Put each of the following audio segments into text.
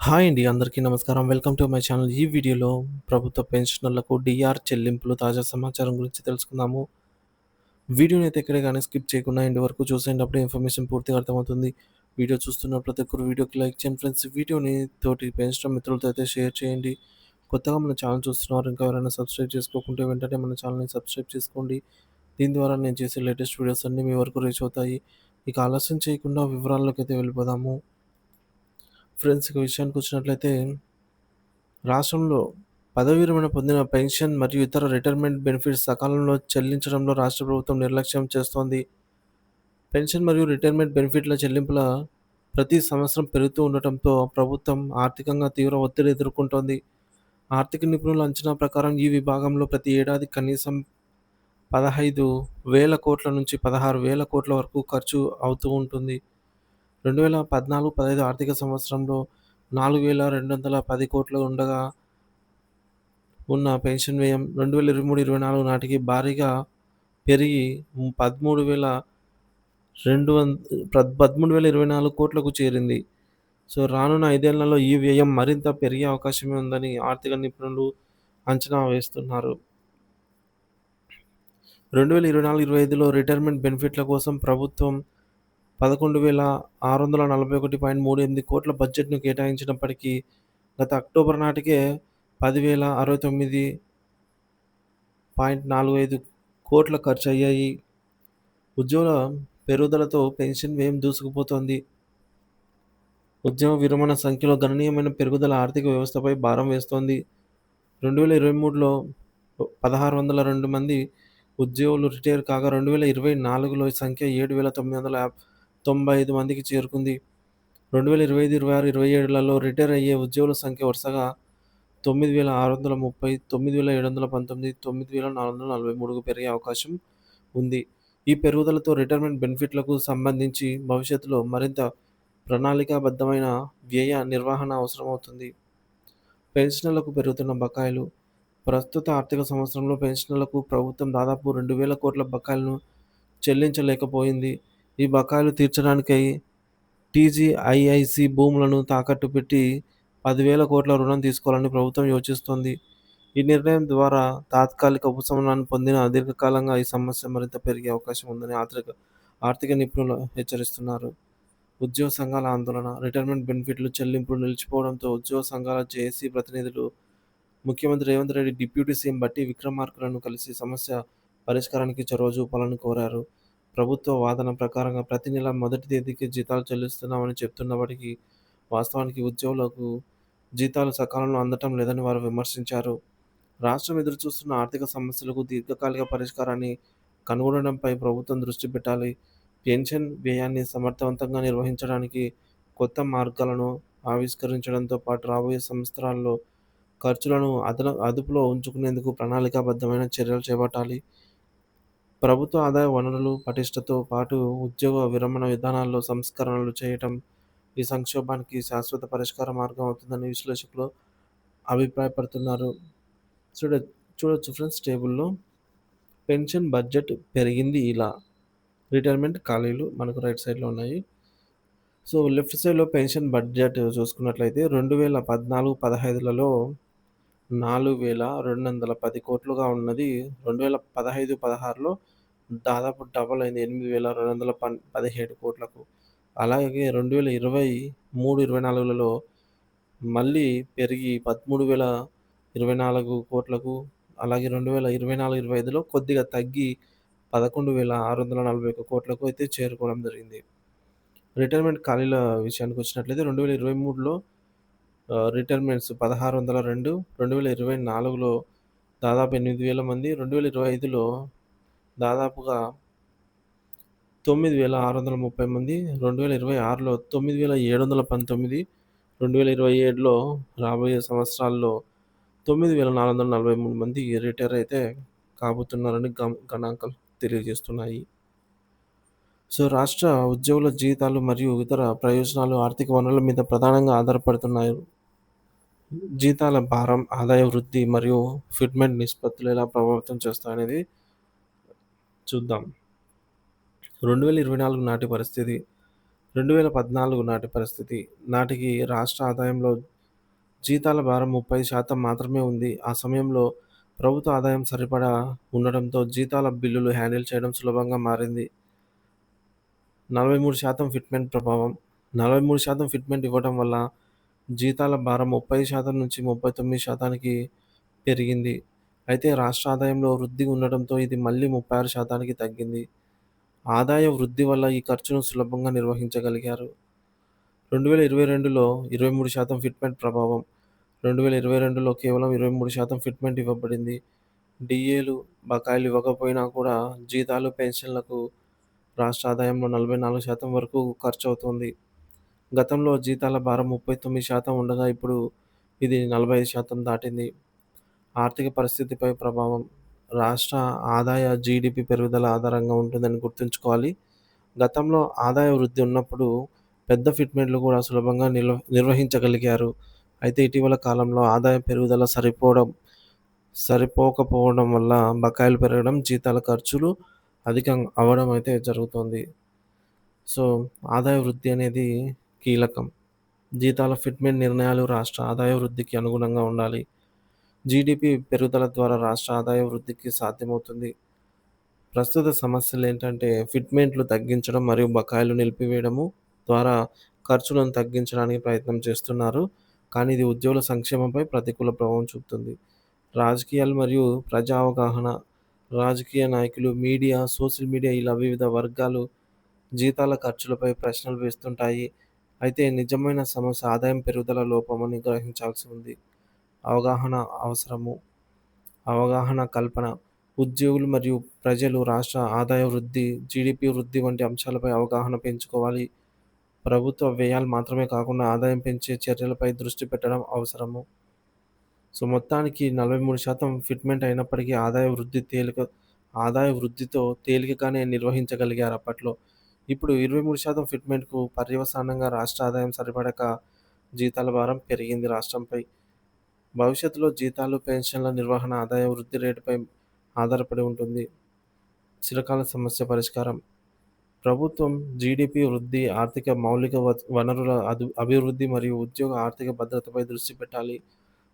Hi అండి. అందరికీ నమస్కారం. Welcome to my channel. ఈ వీడియోలో ప్రభుత్వ పెన్షనర్లకు డీఆర్ చెల్లింపులు తాజా సమాచారం గురించి తెలుసుకుందాము. వీడియోనైతే ఎక్కడ గాని స్కిప్ చేయకుండా ఎండ్ వరకు చూసేయండి. అప్పుడే ఇన్ఫర్మేషన్ పూర్తిగా అర్థమవుతుంది. వీడియో చూస్తున్న ప్రతి ఒక్కరు వీడియోకి లైక్ చేయండి ఫ్రెండ్స్. వీడియోని తోటి పెన్షనర్ మిత్రులతో అయితే షేర్ చేయండి. కొత్తగా మన ఛానల్ చూస్తున్నారు. ఇంకా ఎవరైనా సబ్స్క్రైబ్ చేసుకోకుంటే వెంటనే మన ఛానల్‌ని సబ్స్క్రైబ్ చేసుకోండి. దీని ద్వారా నేను చేసే లేటెస్ట్ వీడియోస్ అన్నీ మీ వరకు రీచ్ అవుతాయి. ఇక ఆలస్యం చేయకుండా వివరాల్లోకైతే వెళ్ళిపోదాము. ఫ్రెండ్స్ ఇక విషయానికొచ్చినట్లయితే రాష్ట్రంలో పదవీ విరమణ పొందిన పెన్షన్ మరియు ఇతర రిటైర్మెంట్ బెనిఫిట్స్ సకాలంలో చెల్లించడంలో రాష్ట్ర ప్రభుత్వం నిర్లక్ష్యం చేస్తోంది. పెన్షన్ మరియు రిటైర్మెంట్ బెనిఫిట్ల చెల్లింపుల ప్రతి సంవత్సరం పెరుగుతూ ఉండటంతో ప్రభుత్వం ఆర్థికంగా తీవ్ర ఒత్తిడి ఎదుర్కొంటోంది. ఆర్థిక నిపుణుల అంచనా ప్రకారం ఈ విభాగంలో ప్రతి ఏడాది కనీసం 15,000 కోట్ల నుంచి 16,000 కోట్ల వరకు ఖర్చు అవుతూ ఉంటుంది. 2014, 15 ఆర్థిక సంవత్సరంలో 4,210 కోట్లు ఉండగా ఉన్న పెన్షన్ వ్యయం 2023, 24 నాటికి భారీగా పెరిగి 13,24 కోట్లకు చేరింది. సో, రానున్న 5 ఏళ్లలో ఈ వ్యయం మరింత పెరిగే అవకాశమే ఉందని ఆర్థిక నిపుణులు అంచనా వేస్తున్నారు. 2024, 25లో రిటైర్మెంట్ బెనిఫిట్ల కోసం ప్రభుత్వం 11,641.38 కోట్ల బడ్జెట్‌ను కేటాయించినప్పటికీ గత అక్టోబర్ నాటికే 10,069.45 కోట్లు ఖర్చయ్యాయి. ఉద్యోగుల పెరుగుదలతో పెన్షన్ వ్యయం దూసుకుపోతోంది. ఉద్యమ విరమణ సంఖ్యలో గణనీయమైన పెరుగుదల ఆర్థిక వ్యవస్థపై భారం వేస్తోంది. 2023లో 1,602 మంది ఉద్యోగులు రిటైర్ కాగా 2024లో ఈ సంఖ్య 7,995 మందికి చేరుకుంది. 2025, 26, 27లలో రిటైర్ అయ్యే ఉద్యోగుల సంఖ్య వరుసగా 9,630, 9,719, 9,443కు పెరిగే అవకాశం ఉంది. ఈ పెరుగుదలతో రిటైర్మెంట్ బెనిఫిట్లకు సంబంధించి భవిష్యత్తులో మరింత ప్రణాళికాబద్ధమైన వ్యయ నిర్వహణ అవసరమవుతుంది. పెన్షనర్లకు పెరుగుతున్న బకాయిలు ప్రస్తుత ఆర్థిక సంవత్సరంలో పెన్షనర్లకు ప్రభుత్వం దాదాపు 2,000 కోట్ల బకాయిలను చెల్లించలేకపోయింది. ఈ బకాయిలు తీర్చడానికై టీజీఐఐసి భూములను తాకట్టు పెట్టి 10,000 కోట్ల రుణం తీసుకోవాలని ప్రభుత్వం యోచిస్తోంది. ఈ నిర్ణయం ద్వారా తాత్కాలిక ఉపశమనాన్ని పొందినా దీర్ఘకాలంగా ఈ సమస్య మరింత పెరిగే అవకాశం ఉందని ఆర్థిక నిపుణులు హెచ్చరిస్తున్నారు. ఉద్యోగ సంఘాల ఆందోళన రిటైర్మెంట్ బెనిఫిట్లు చెల్లింపులు నిలిచిపోవడంతో ఉద్యోగ సంఘాల జేఏసీ ప్రతినిధులు ముఖ్యమంత్రి రేవంత్ రెడ్డి, డిప్యూటీ సీఎం బట్టి విక్రమార్కలను కలిసి సమస్య పరిష్కారానికి చొరవ చూపాలని కోరారు. ప్రభుత్వ వాదన ప్రకారంగా ప్రతి నెల మొదటి తేదీకి జీతాలు చెల్లిస్తున్నామని చెప్తున్నప్పటికీ వాస్తవానికి ఉద్యోగులకు జీతాలు సకాలంలో అందటం లేదని వారు విమర్శించారు. రాష్ట్రం ఎదురుచూస్తున్న ఆర్థిక సమస్యలకు దీర్ఘకాలిక పరిష్కారాన్ని కనుగొనడంపై ప్రభుత్వం దృష్టి పెట్టాలి. పెన్షన్ వ్యయాన్ని సమర్థవంతంగా నిర్వహించడానికి కొత్త మార్గాలను ఆవిష్కరించడంతో పాటు రాబోయే సంవత్సరాల్లో ఖర్చులను అదుపులో ఉంచుకునేందుకు ప్రణాళికాబద్ధమైన చర్యలు చేపట్టాలి. ప్రభుత్వ ఆదాయ వనరులు పటిష్టతో పాటు ఉద్యోగ విరమణ విధానాల్లో సంస్కరణలు చేయటం ఈ సంక్షోభానికి శాశ్వత పరిష్కార మార్గం అవుతుందని విశ్లేషకులు అభిప్రాయపడుతున్నారు. చూడ చూడొచ్చు ఫ్రెండ్స్ టేబుల్‌లో పెన్షన్ బడ్జెట్ పెరిగింది ఇలా. రిటైర్మెంట్ ఖాళీలు మనకు రైట్ సైడ్‌లో ఉన్నాయి. సో, లెఫ్ట్ సైడ్‌లో పెన్షన్ బడ్జెట్ చూసుకున్నట్లయితే 2014, 15లలో 4,210 కోట్లుగా ఉన్నది 2015, 16లో దాదాపు డబల్ అయింది. 8,217 కోట్లకు. అలాగే 2023, 24లలో మళ్ళీ పెరిగి 13,024 కోట్లకు. అలాగే 2024, 25లో కొద్దిగా తగ్గి 11,641 కోట్లకు అయితే చేరుకోవడం జరిగింది. రిటైర్మెంట్ ఖాళీల విషయానికొచ్చినట్లయితే 2023లో రిటైర్మెంట్స్ 1,602, 2024లో దాదాపు 8,000 మంది, 2025లో దాదాపుగా 9,630 మంది, 2026లో 9,719, 2027లో రాబోయే సంవత్సరాల్లో 9,443 మంది రిటైర్ అయితే కాబోతున్నారని గణాంకాలు తెలియజేస్తున్నాయి. సో, రాష్ట్ర ఉద్యోగుల జీతాలు మరియు ఇతర ప్రయోజనాలు ఆర్థిక వనరుల మీద ప్రధానంగా ఆధారపడుతున్నాయి. జీతాల భారం, ఆదాయ వృద్ధి మరియు ఫిట్మెంట్ నిష్పత్తులు ఎలా ప్రభావితం చేస్తాయనేది చూద్దాం. 2024 నాటి పరిస్థితి, 2014 నాటి పరిస్థితి నాటికి రాష్ట్ర ఆదాయంలో జీతాల భారం 30% మాత్రమే ఉంది. ఆ సమయంలో ప్రభుత్వ ఆదాయం సరిపడా ఉండడంతో జీతాల బిల్లులు హ్యాండిల్ చేయడం సులభంగా మారింది. 43% ఫిట్‌మెంట్ ప్రభావం. 43% ఫిట్‌మెంట్ ఇవ్వడం వల్ల జీతాల భారం 30% నుంచి 39%కి పెరిగింది. అయితే రాష్ట్ర ఆదాయంలో వృద్ధి ఉండడంతో ఇది మళ్ళీ 36%కి తగ్గింది. ఆదాయ వృద్ధి వల్ల ఈ ఖర్చును సులభంగా నిర్వహించగలిగారు. 2022లో 23% ఫిట్‌మెంట్ ప్రభావం. 2022లో కేవలం 23% ఫిట్‌మెంట్ ఇవ్వబడింది. డీఏలు, బకాయిలు ఇవ్వకపోయినా కూడా జీతాలు, పెన్షన్లకు రాష్ట్ర ఆదాయంలో 44% వరకు ఖర్చవుతోంది. గతంలో జీతాల భారం 39% ఉండగా ఇప్పుడు ఇది 45% దాటింది. ఆర్థిక పరిస్థితిపై ప్రభావం. రాష్ట్ర ఆదాయ జీడీపీ పెరుగుదల ఆధారంగా ఉంటుందని గుర్తుంచుకోవాలి. గతంలో ఆదాయ వృద్ధి ఉన్నప్పుడు పెద్ద ఫిట్‌మెంట్‌లు కూడా సులభంగా నిర్వహించగలిగారు. అయితే ఇటీవల కాలంలో ఆదాయ పెరుగుదల సరిపోకపోవడం వల్ల బకాయిలు పెరగడం, జీతాల ఖర్చులు అధికం అవ్వడం అయితే జరుగుతోంది. సో, ఆదాయ వృద్ధి అనేది కీలకం. జీతాల ఫిట్‌మెంట్ నిర్ణయాలు రాష్ట్ర ఆదాయ వృద్ధికి అనుగుణంగా ఉండాలి. జీడీపీ పెరుగుదల ద్వారా రాష్ట్ర ఆదాయ వృద్ధికి సాధ్యమవుతుంది. ప్రస్తుత సమస్యలేంటంటే ఫిట్‌మెంట్‌లు తగ్గించడం మరియు బకాయిలు నిలిపివేయడము ద్వారా ఖర్చులను తగ్గించడానికి ప్రయత్నం చేస్తున్నారు. కానీ ఇది ఉద్యోగుల సంక్షేమంపై ప్రతికూల ప్రభావం చూపుతుంది. రాజకీయాలు మరియు ప్రజా అవగాహన. రాజకీయ నాయకులు, మీడియా, సోషల్ మీడియా ఇలా వివిధ వర్గాలు జీతాల ఖర్చులపై ప్రశ్నలు వేస్తుంటాయి. అయితే నిజమైన సమస్య ఆదాయం పెరుగుదల లోపమని గ్రహించాల్సి ఉంది. అవగాహన అవసరము. అవగాహన కల్పన. ఉద్యోగులు మరియు ప్రజలు రాష్ట్ర ఆదాయ వృద్ధి, జీడీపీ వృద్ధి వంటి అంశాలపై అవగాహన పెంచుకోవాలి. ప్రభుత్వ వ్యయాలు మాత్రమే కాకుండా ఆదాయం పెంచే చర్యలపై దృష్టి పెట్టడం అవసరము. సో, మొత్తానికి 43% ఫిట్‌మెంట్ అయినప్పటికీ ఆదాయ వృద్ధితో తేలికగానే నిర్వహించగలిగారు అప్పట్లో. ఇప్పుడు 23% ఫిట్‌మెంట్‌కు పర్యవసానంగా రాష్ట్ర ఆదాయం సరిపడక జీతాల భారం పెరిగింది రాష్ట్రంపై. భవిష్యత్తులో జీతాలు, పెన్షన్ల నిర్వహణ ఆదాయ వృద్ధి రేటుపై ఆధారపడి ఉంటుంది. చిరకాల సమస్య పరిష్కారం. ప్రభుత్వం జీడీపీ వృద్ధి, ఆర్థిక మౌలిక వనరుల అభివృద్ధి మరియు ఉద్యోగ ఆర్థిక భద్రతపై దృష్టి పెట్టాలి.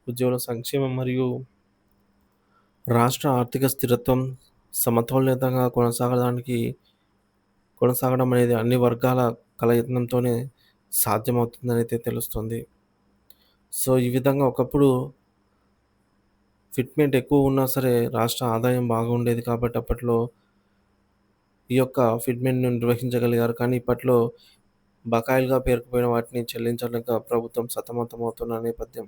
ఉద్యోగుల సంక్షేమం మరియు రాష్ట్ర ఆర్థిక స్థిరత్వం సమతుల్యతంగా కొనసాగడం అనేది అన్ని వర్గాల కలయితంతోనే సాధ్యమవుతుందనైతే తెలుస్తుంది. సో, ఈ విధంగా ఒకప్పుడు ఫిట్‌మెంట్ ఎక్కువ ఉన్నా సరే రాష్ట్ర ఆదాయం బాగుండేది కాబట్టి అప్పట్లో ఈ యొక్క ఫిట్‌మెంట్‌ను నిర్వహించగలిగారు. కానీ ఇప్పట్లో బకాయిలుగా పేరుకుపోయిన వాటిని చెల్లించలేక ప్రభుత్వం సతమతమవుతున్న నేపథ్యం.